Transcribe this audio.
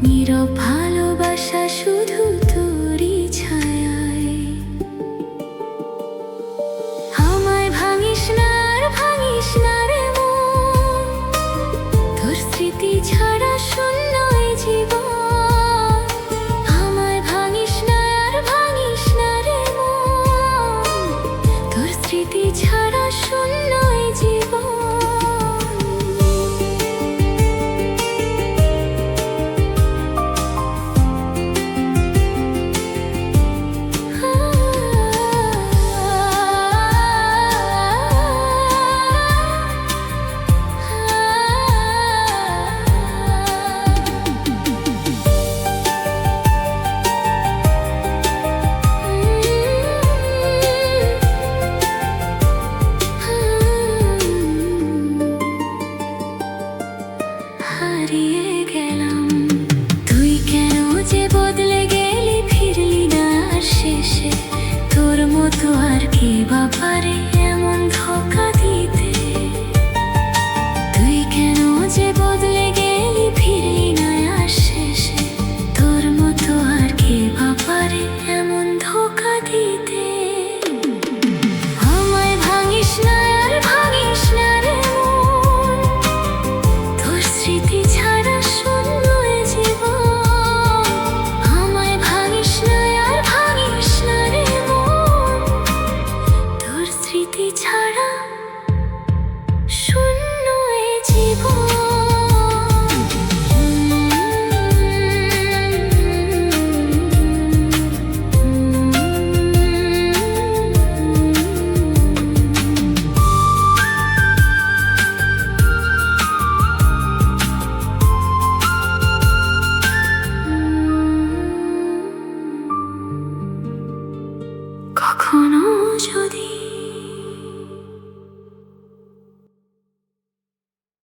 নীরব ভালোবাসা শুধু তোরই ছায়ায়। আমায় ভাঙিস না আর ভাঙিস না রে মন, তোর স্মৃতি ছাড়া শূন্য এই জীবন। আমায় ভাঙিস না আর ভাঙিস না রে মন, তোর স্মৃতি ছাড়া শূন্য এই জীবন। হারিয়ে গেলাম, তুই কেন যে বদলে গেলি, ফিরলি না আর শেষে। তোর মতো আর কে বা পারে